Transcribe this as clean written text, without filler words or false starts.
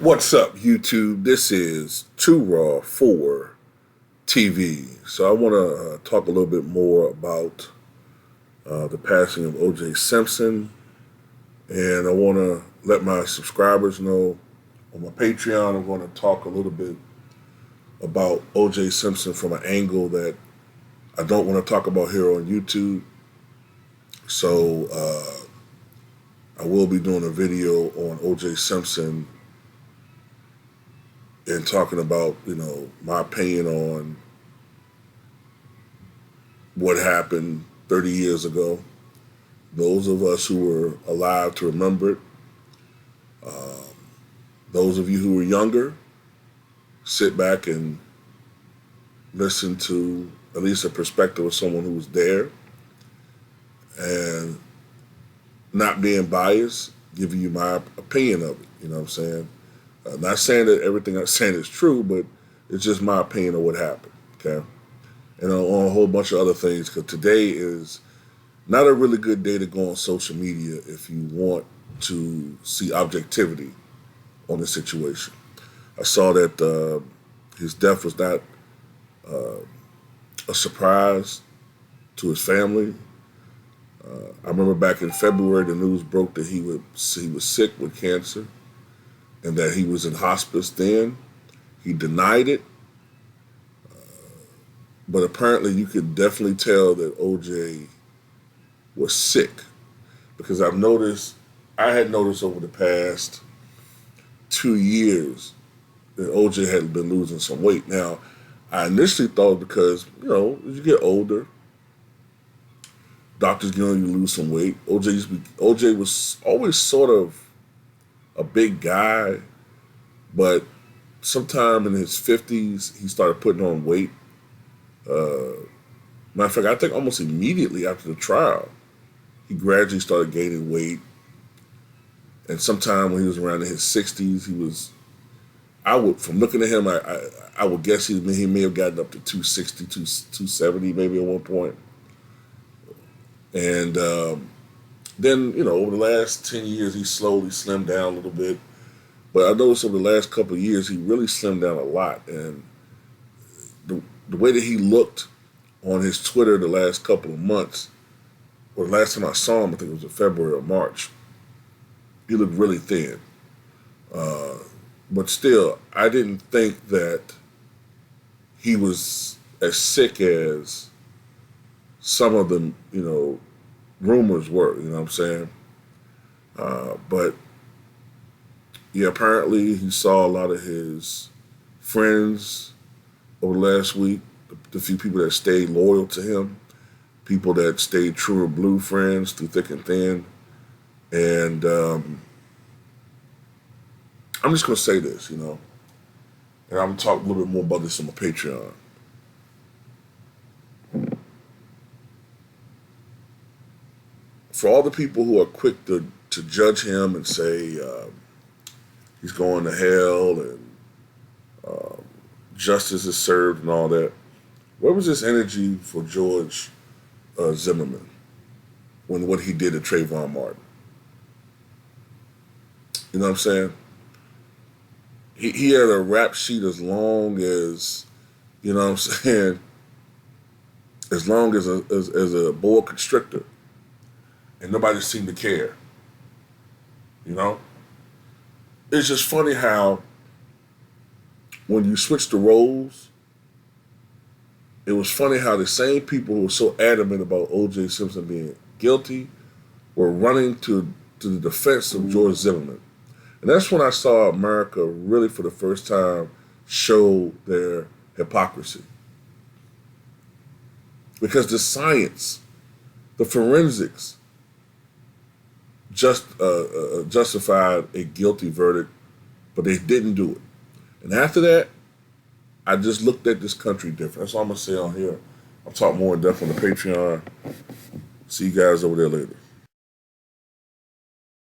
What's up, YouTube? This is Too Raw for TV. So I want to talk a little bit more about the passing of O.J. Simpson, and I want to let my subscribers know on my Patreon. I'm going to talk a little bit about O.J. Simpson from an angle that I don't want to talk about here on YouTube. So I will be doing a video on O.J. Simpson and talking about, my opinion on what happened 30 years ago. Those of us who were alive to remember it. Those of you who were younger, sit back and listen to at least a perspective of someone who was there and not being biased, giving you my opinion of it. You know what I'm saying? Not saying that everything I'm saying is true, but it's just my opinion of what happened, okay? And on a whole bunch of other things, because today is not a really good day to go on social media if you want to see objectivity on the situation. I saw that his death was not a surprise to his family. I remember back in February, the news broke that he was sick with cancer and that he was in hospice then. He denied it. But apparently you could definitely tell that OJ was sick, because I had noticed over the past 2 years that OJ had been losing some weight. Now, I initially thought because, as you get older, doctors get on you to lose some weight. OJ was always sort of a big guy, but sometime in his 50s, he started putting on weight. Matter of fact, I think almost immediately after the trial, he gradually started gaining weight. And sometime when he was around in his 60s, from looking at him, I would guess he may have gotten up to 260, 270 maybe at one point. And then, over the last 10 years, he slowly slimmed down a little bit. But I noticed over the last couple of years, he really slimmed down a lot. And the way that he looked on his Twitter the last couple of months, or the last time I saw him, I think it was in February or March, he looked really thin. But still, I didn't think that he was as sick as some of the, rumors were, you know what I'm saying? But yeah, apparently he saw a lot of his friends over the last week, the few people that stayed loyal to him, people that stayed true and blue friends through thick and thin. And I'm just going to say this, and I'm going to talk a little bit more about this on my Patreon. For all the people who are quick to judge him and say he's going to hell and justice is served and all that, where was this energy for George Zimmerman when what he did to Trayvon Martin? You know what I'm saying? He had a rap sheet as long as, you know what I'm saying, as long as a boa constrictor. And nobody seemed to care. It's just funny how when you switch the roles, it was funny how the same people who were so adamant about O.J. Simpson being guilty were running to the defense of George Zimmerman. And that's when I saw America really for the first time show their hypocrisy. Because the science, the forensics, justified a guilty verdict, but they didn't do it. And after that, I just looked at this country different. That's all I'm going to say on here. I'll talk more in depth on the Patreon. See you guys over there later.